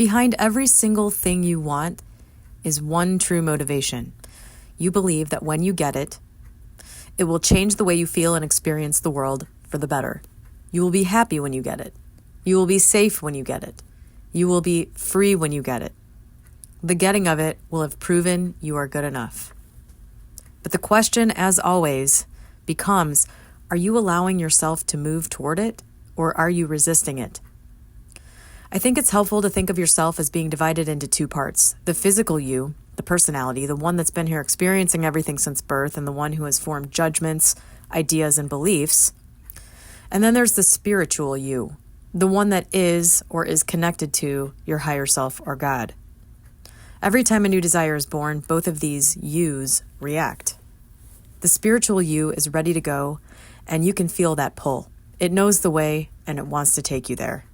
Behind every single thing you want is one true motivation. You believe that when you get it, it will change the way you feel and experience the world for the better. You will be happy when you get it. You will be safe when you get it. You will be free when you get it. The getting of it will have proven you are good enough. But the question, as always, becomes, are you allowing yourself to move toward it, or are you resisting it? I think it's helpful to think of yourself as being divided into two parts. The physical you, the personality, the one that's been here experiencing everything since birth, and the one who has formed judgments, ideas, and beliefs. And then there's the spiritual you, the one that is or is connected to your higher self or God. Every time a new desire is born, both of these yous react. The spiritual you is ready to go, and you can feel that pull. It knows the way, and it wants to take you there.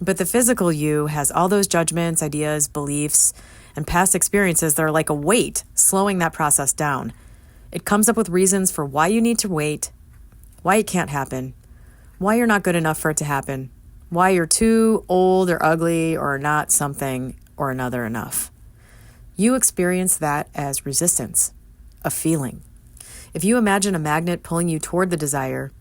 But the physical you has all those judgments, ideas, beliefs, and past experiences that are like a weight, slowing that process down. It comes up with reasons for why you need to wait, why it can't happen, why you're not good enough for it to happen, why you're too old or ugly or not something or another enough. You experience that as resistance, a feeling. If you imagine a magnet pulling you toward the desire,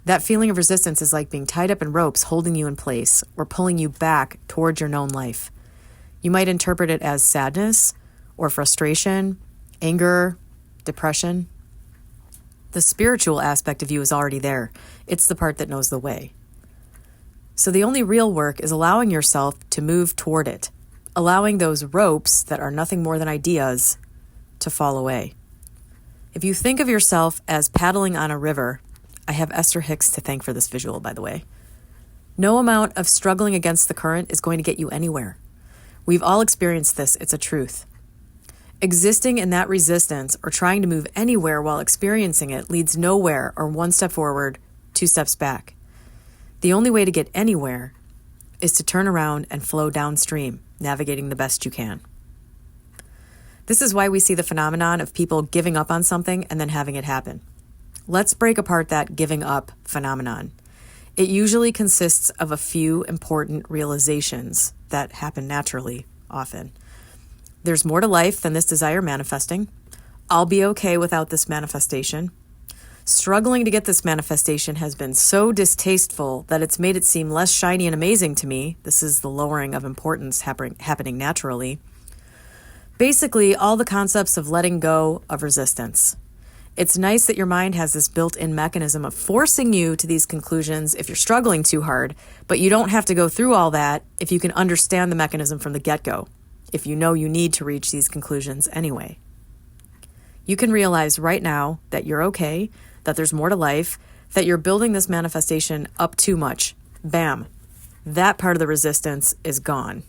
that feeling of resistance is like being tied up in ropes holding you in place or pulling you back towards your known life. You might interpret it as sadness or frustration, anger, depression. The spiritual aspect of you is already there. It's the part that knows the way. So the only real work is allowing yourself to move toward it, allowing those ropes that are nothing more than ideas to fall away. If you think of yourself as paddling on a river, I have Esther Hicks to thank for this visual, by the way. No amount of struggling against the current is going to get you anywhere. We've all experienced this. It's a truth. Existing in that resistance or trying to move anywhere while experiencing it leads nowhere, or one step forward, two steps back. The only way to get anywhere is to turn around and flow downstream, navigating the best you can. This is why we see the phenomenon of people giving up on something and then having it happen. Let's break apart that giving up phenomenon. It usually consists of a few important realizations that happen naturally, often. There's more to life than this desire manifesting. I'll be okay without this manifestation. Struggling to get this manifestation has been so distasteful that it's made it seem less shiny and amazing to me. This is the lowering of importance happening naturally. Basically, all the concepts of letting go of resistance. It's nice that your mind has this built-in mechanism of forcing you to these conclusions if you're struggling too hard, but you don't have to go through all that if you can understand the mechanism from the get-go, if you know you need to reach these conclusions anyway. You can realize right now that you're okay, that there's more to life, that you're building this manifestation up too much. Bam. That part of the resistance is gone.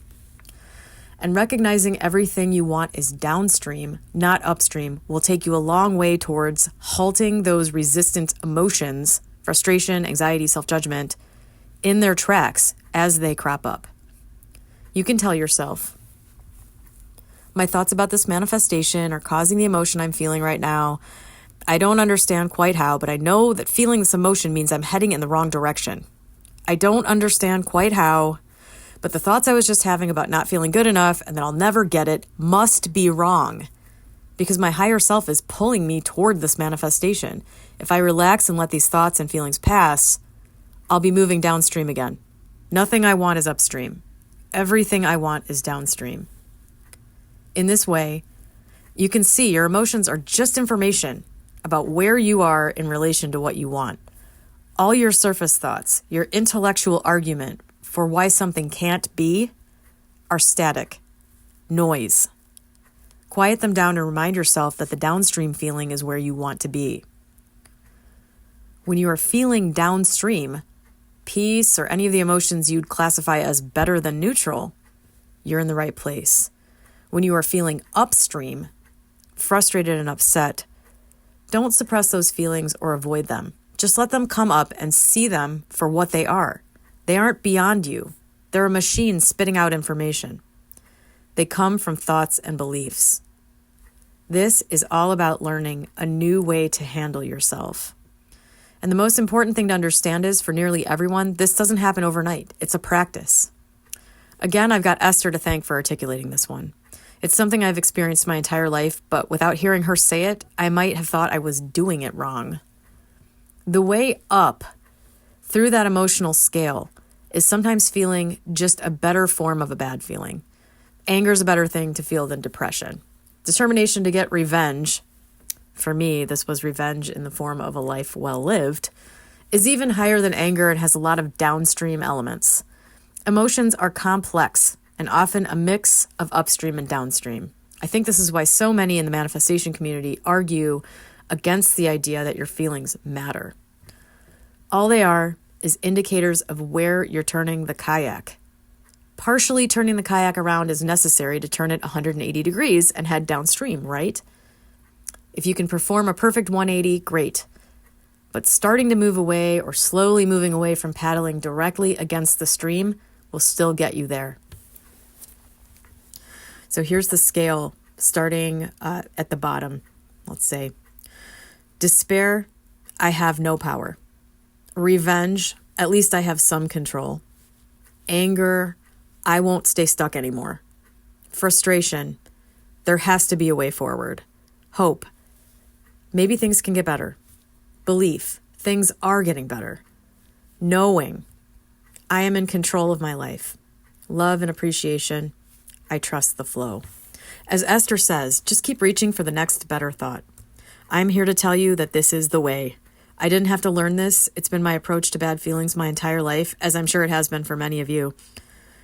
And recognizing everything you want is downstream, not upstream, will take you a long way towards halting those resistant emotions, frustration, anxiety, self-judgment, in their tracks as they crop up. You can tell yourself, my thoughts about this manifestation are causing the emotion I'm feeling right now. I don't understand quite how, but I know that feeling this emotion means I'm heading in the wrong direction. I don't understand quite how, but the thoughts I was just having about not feeling good enough and that I'll never get it must be wrong, because my higher self is pulling me toward this manifestation. If I relax and let these thoughts and feelings pass, I'll be moving downstream again. Nothing I want is upstream. Everything I want is downstream. In this way, you can see your emotions are just information about where you are in relation to what you want. All your surface thoughts, your intellectual argument for why something can't be, are static, noise. Quiet them down and remind yourself that the downstream feeling is where you want to be. When you are feeling downstream, peace or any of the emotions you'd classify as better than neutral, you're in the right place. When you are feeling upstream, frustrated and upset, don't suppress those feelings or avoid them. Just let them come up and see them for what they are. They aren't beyond you. They're a machine spitting out information. They come from thoughts and beliefs. This is all about learning a new way to handle yourself. And the most important thing to understand is, for nearly everyone, this doesn't happen overnight. It's a practice. Again, I've got Esther to thank for articulating this one. It's something I've experienced my entire life, but without hearing her say it, I might have thought I was doing it wrong. The way up through that emotional scale is sometimes feeling just a better form of a bad feeling. Anger is a better thing to feel than depression. Determination to get revenge, for me, this was revenge in the form of a life well lived, is even higher than anger and has a lot of downstream elements. Emotions are complex and often a mix of upstream and downstream. I think this is why so many in the manifestation community argue against the idea that your feelings matter. All they are is indicators of where you're turning the kayak. Partially turning the kayak around is necessary to turn it 180 degrees and head downstream, right? If you can perform a perfect 180, great. But starting to move away or slowly moving away from paddling directly against the stream will still get you there. So here's the scale starting at the bottom. Let's say despair, I have no power. Revenge, at least I have some control. Anger, I won't stay stuck anymore. Frustration, there has to be a way forward. Hope, maybe things can get better. Belief, things are getting better. Knowing, I am in control of my life. Love and appreciation, I trust the flow. As Esther says, just keep reaching for the next better thought. I'm here to tell you that this is the way. I didn't have to learn this. It's been my approach to bad feelings my entire life, as I'm sure it has been for many of you.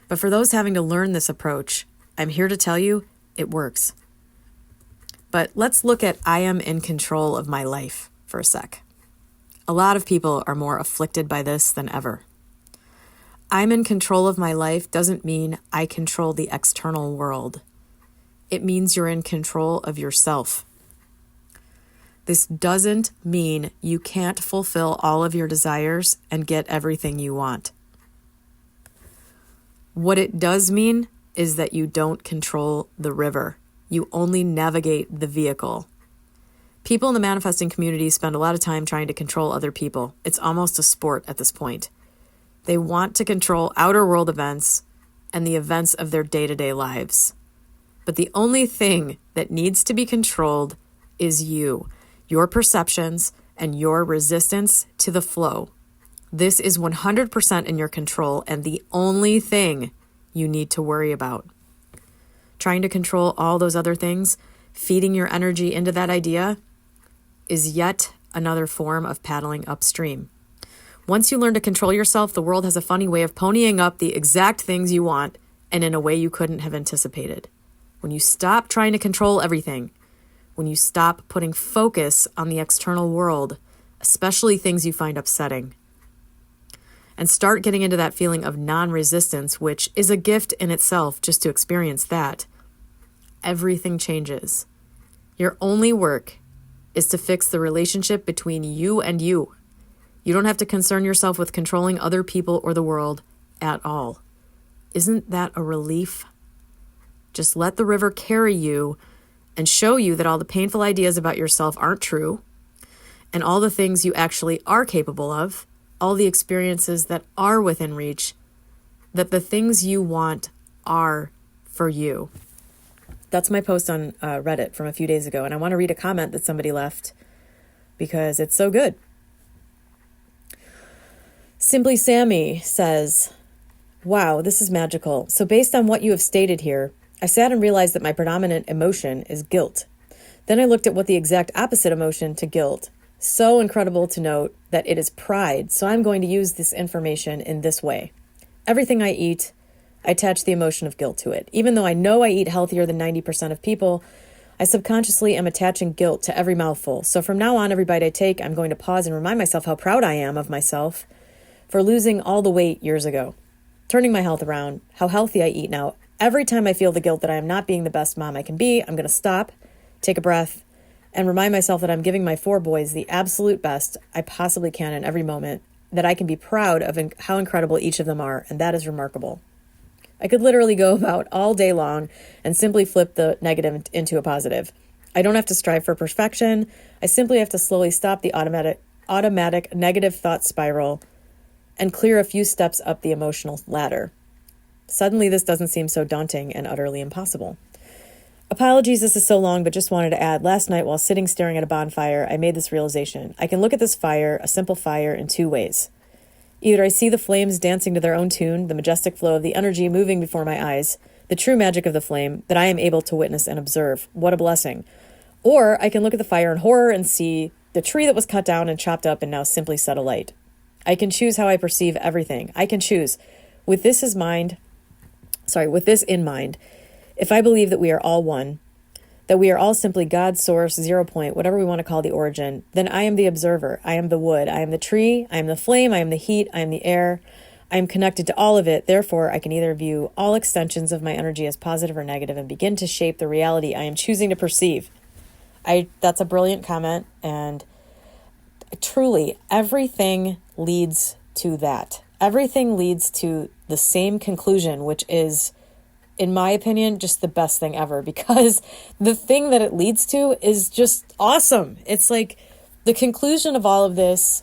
But for those having to learn this approach, I'm here to tell you it works. But let's look at I am in control of my life for a sec. A lot of people are more afflicted by this than ever. I'm in control of my life doesn't mean I control the external world. It means you're in control of yourself. This doesn't mean you can't fulfill all of your desires and get everything you want. What it does mean is that you don't control the river. You only navigate the vehicle. People in the manifesting community spend a lot of time trying to control other people. It's almost a sport at this point. They want to control outer world events and the events of their day-to-day lives. But the only thing that needs to be controlled is you, your perceptions, and your resistance to the flow. This is 100% in your control and the only thing you need to worry about. Trying to control all those other things, feeding your energy into that idea, is yet another form of paddling upstream. Once you learn to control yourself, the world has a funny way of ponying up the exact things you want and in a way you couldn't have anticipated. When you stop trying to control everything, when you stop putting focus on the external world, especially things you find upsetting, and start getting into that feeling of non-resistance, which is a gift in itself just to experience that, everything changes. Your only work is to fix the relationship between you and you. You don't have to concern yourself with controlling other people or the world at all. Isn't that a relief? Just let the river carry you and show you that all the painful ideas about yourself aren't true, and all the things you actually are capable of, all the experiences that are within reach, that the things you want are for you. That's my post on Reddit from a few days ago, and I want to read a comment that somebody left because it's so good. Simply Sammy says, wow, this is magical. So based on what you have stated here, I sat and realized that my predominant emotion is guilt. Then I looked at what the exact opposite emotion to guilt. So incredible to note that it is pride. So I'm going to use this information in this way. Everything I eat, I attach the emotion of guilt to it. Even though I know I eat healthier than 90% of people, I subconsciously am attaching guilt to every mouthful. So from now on, every bite I take, I'm going to pause and remind myself how proud I am of myself for losing all the weight years ago, turning my health around, how healthy I eat now. Every time I feel the guilt that I am not being the best mom I can be, I'm going to stop, take a breath, and remind myself that I'm giving my 4 boys the absolute best I possibly can in every moment, that I can be proud of how incredible each of them are, and that is remarkable. I could literally go about all day long and simply flip the negative into a positive. I don't have to strive for perfection. I simply have to slowly stop the automatic negative thought spiral and clear a few steps up the emotional ladder. Suddenly, this doesn't seem so daunting and utterly impossible. Apologies, this is so long, but just wanted to add, last night while sitting staring at a bonfire, I made this realization. I can look at this fire, a simple fire, in two ways. Either I see the flames dancing to their own tune, the majestic flow of the energy moving before my eyes, the true magic of the flame that I am able to witness and observe. What a blessing. Or I can look at the fire in horror and see the tree that was cut down and chopped up and now simply set alight. I can choose how I perceive everything. I can choose. With this in mind, if I believe that we are all one, that we are all simply God's source, 0 point, whatever we want to call the origin, then I am the observer. I am the wood. I am the tree. I am the flame. I am the heat. I am the air. I am connected to all of it. Therefore, I can either view all extensions of my energy as positive or negative and begin to shape the reality I am choosing to perceive. That's a brilliant comment. And truly, everything leads to that. Everything leads to the same conclusion, which is, in my opinion, just the best thing ever, because the thing that it leads to is just awesome. It's like the conclusion of all of this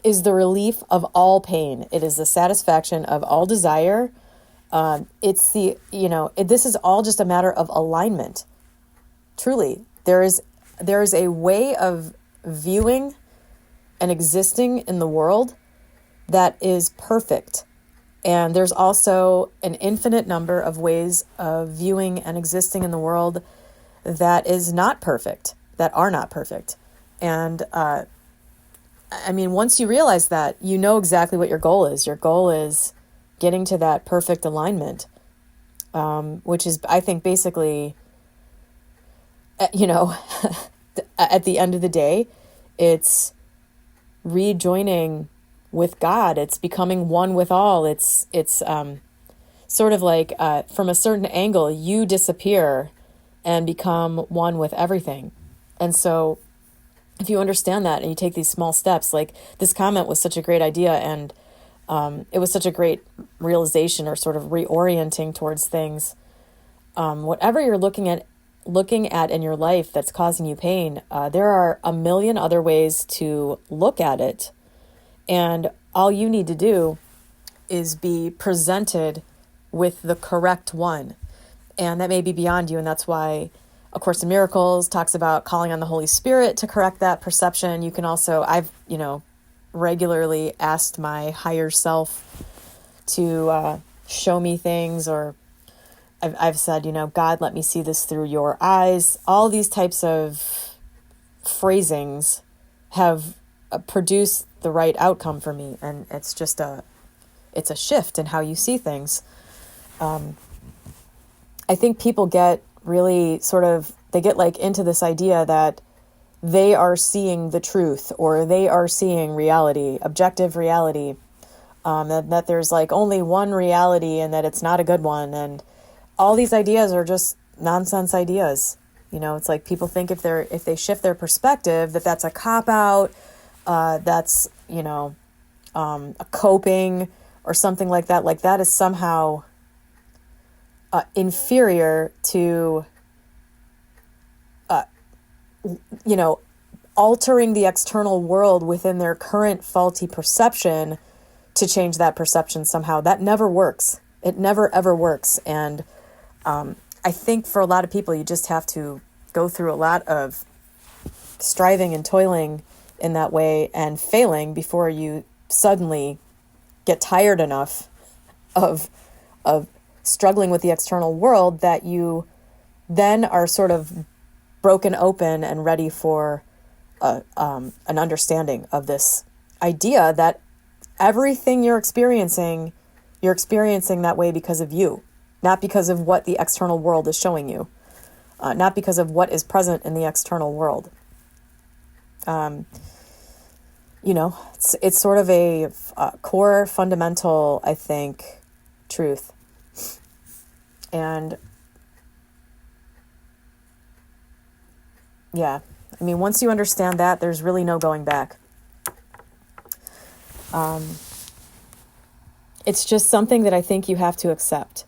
is the relief of all pain. It is the satisfaction of all desire. This is all just a matter of alignment. Truly, there is a way of viewing and existing in the world that is perfect. And there's also an infinite number of ways of viewing and existing in the world that is not perfect, that are not perfect. And once you realize that, you know exactly what your goal is. Your goal is getting to that perfect alignment, which is, I think, basically, at the end of the day, it's rejoining with God. It's becoming one with all. It's sort of like from a certain angle, you disappear and become one with everything. And so if you understand that and you take these small steps, like this comment was such a great idea, and it was such a great realization or sort of reorienting towards things. Whatever you're looking at in your life that's causing you pain, there are a million other ways to look at it. And all you need to do is be presented with the correct one. And that may be beyond you. And that's why A Course in Miracles talks about calling on the Holy Spirit to correct that perception. You can also, I've regularly asked my higher self to show me things, or I've said, God, let me see this through your eyes. All these types of phrasings have produced the right outcome for me. And it's just it's a shift in how you see things. I think people get really they get like into this idea that they are seeing the truth, or they are seeing reality, objective reality, that there's like only one reality and that it's not a good one. And all these ideas are just nonsense ideas. It's like people think if they shift their perspective, that's a cop-out, that's, a coping or something like that. Like that is somehow inferior to, altering the external world within their current faulty perception to change that perception somehow. That never works. It never, ever works. And I think for a lot of people, you just have to go through a lot of striving and toiling in that way and failing before you suddenly get tired enough of struggling with the external world that you then are sort of broken open and ready for an understanding of this idea that everything you're experiencing that way because of you, not because of what the external world is showing you, not because of what is present in the external world. It's sort of a core fundamental, I think, truth. And yeah, once you understand that, there's really no going back. It's just something that I think you have to accept.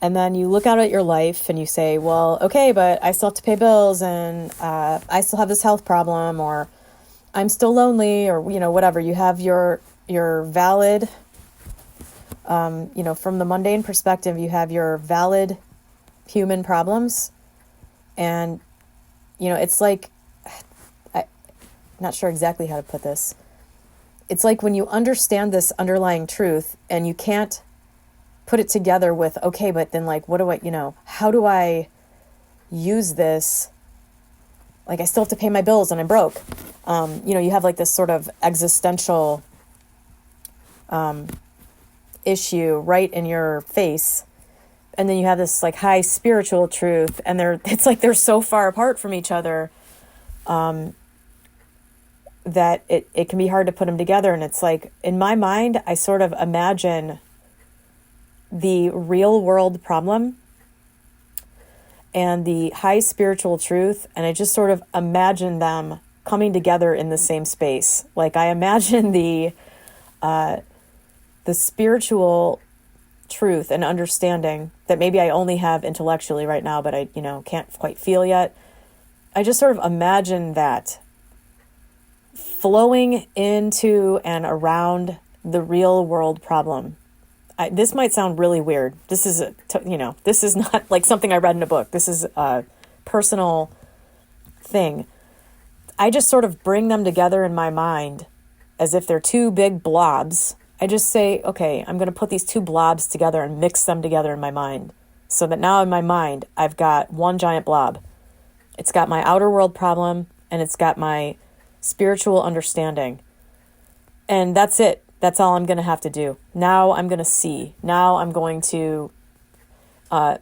And then you look out at your life and you say, well, okay, but I still have to pay bills, and I still have this health problem, or I'm still lonely, or, whatever. You have your valid From the mundane perspective, you have your valid human problems. And, it's like, I'm not sure exactly how to put this. It's like when you understand this underlying truth and you can't put it together with, okay, but then like, what do I, how do I use this? Like, I still have to pay my bills and I'm broke. You have like this sort of existential issue right in your face. And then you have this like high spiritual truth, and it's like they're so far apart from each other that it can be hard to put them together. And it's like, in my mind, I sort of imagine the real world problem and the high spiritual truth, and I just sort of imagine them coming together in the same space. Like, I imagine the spiritual truth and understanding that maybe I only have intellectually right now, but I, can't quite feel yet. I just sort of imagine that flowing into and around the real world problem. This might sound really weird. This is, this is not like something I read in a book. This is a personal thing. I just sort of bring them together in my mind as if they're two big blobs. I just say, okay, I'm going to put these two blobs together and mix them together in my mind. So that now in my mind, I've got one giant blob. It's got my outer world problem and it's got my spiritual understanding. And that's it. That's all I'm going to have to do. Now I'm going to see. Now I'm going to,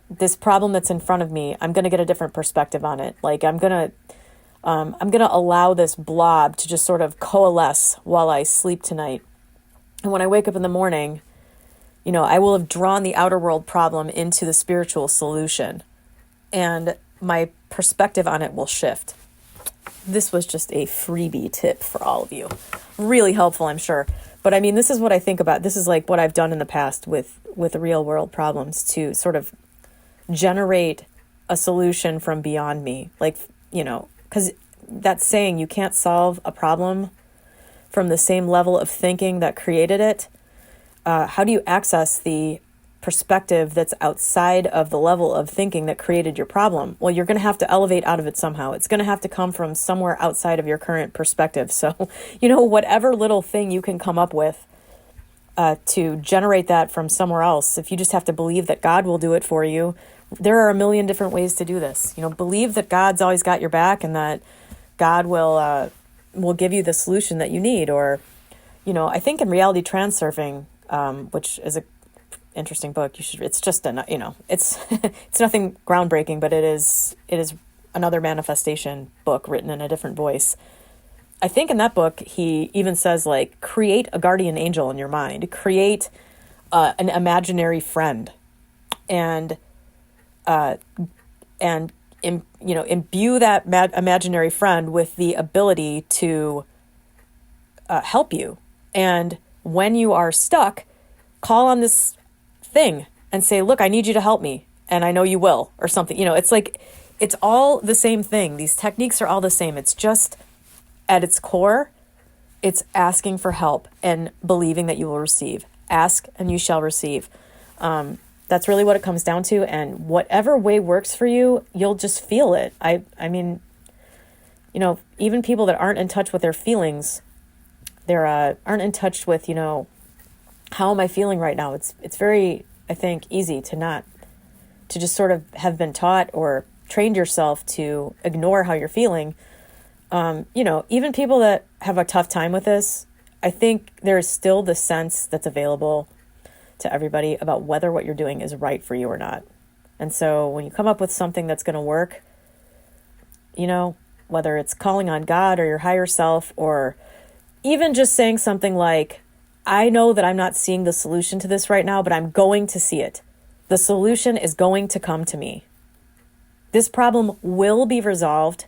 this problem that's in front of me, I'm going to get a different perspective on it. Like, I'm going to allow this blob to just sort of coalesce while I sleep tonight. And when I wake up in the morning, I will have drawn the outer world problem into the spiritual solution, and my perspective on it will shift. This was just a freebie tip for all of you. Really helpful, I'm sure. But I mean, this is what I think about. This is like what I've done in the past with real world problems to sort of generate a solution from beyond me. Like, because that saying, you can't solve a problem from the same level of thinking that created it. How do you access the perspective that's outside of the level of thinking that created your problem? Well, you're going to have to elevate out of it somehow. It's going to have to come from somewhere outside of your current perspective. So, whatever little thing you can come up with to generate that from somewhere else, if you just have to believe that God will do it for you, there are a million different ways to do this. Believe that God's always got your back and that God will give you the solution that you need. Or, I think in Reality Transurfing, which is a interesting book, it's just it's it's nothing groundbreaking, but it is another manifestation book written in a different voice. I think in that book he even says, like, create a guardian angel in your mind, create an imaginary friend, and imbue that imaginary friend with the ability to help you. And when you are stuck, call on this thing and say, look, I need you to help me. And I know you will, or something. It's like, it's all the same thing. These techniques are all the same. It's just, at its core, it's asking for help and believing that you will receive. Ask and you shall receive. That's really what it comes down to. And whatever way works for you, you'll just feel it. I mean, even people that aren't in touch with their feelings, aren't in touch with, how am I feeling right now? It's very, I think, easy to just sort of have been taught or trained yourself to ignore how you're feeling. Even people that have a tough time with this, I think there is still the sense that's available to everybody about whether what you're doing is right for you or not. And so when you come up with something that's going to work, whether it's calling on God or your higher self, or even just saying something like, I know that I'm not seeing the solution to this right now, but I'm going to see it. The solution is going to come to me. This problem will be resolved.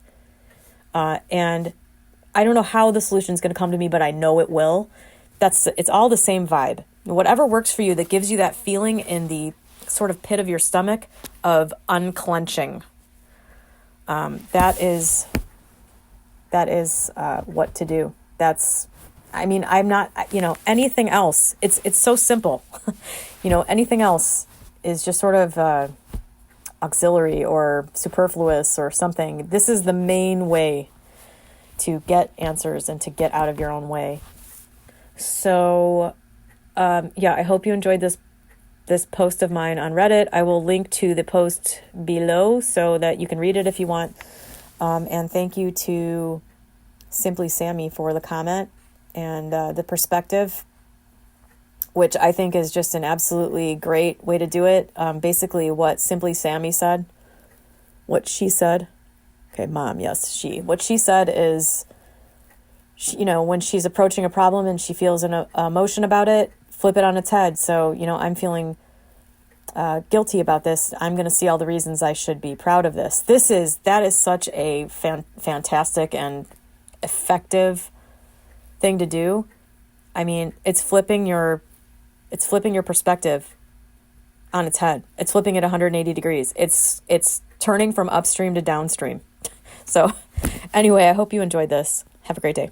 And I don't know how the solution is going to come to me, but I know it will. It's all the same vibe. Whatever works for you that gives you that feeling in the sort of pit of your stomach of unclenching. That is what to do. I mean, I'm not, anything else. It's so simple. Anything else is just sort of auxiliary or superfluous or something. This is the main way to get answers and to get out of your own way. So, I hope you enjoyed this post of mine on Reddit. I will link to the post below so that you can read it if you want. And thank you to Simply Sammy for the comment and the perspective, which I think is just an absolutely great way to do it. Basically what Simply Sammy said, what she said. Okay, mom, yes, she. What she said is, when she's approaching a problem and she feels an emotion about it, flip it on its head. So, I'm feeling guilty about this. I'm going to see all the reasons I should be proud of this. That is such a fantastic and effective thing to do. I mean, it's flipping your perspective on its head. It's flipping it 180 degrees. It's turning from upstream to downstream. So anyway, I hope you enjoyed this. Have a great day.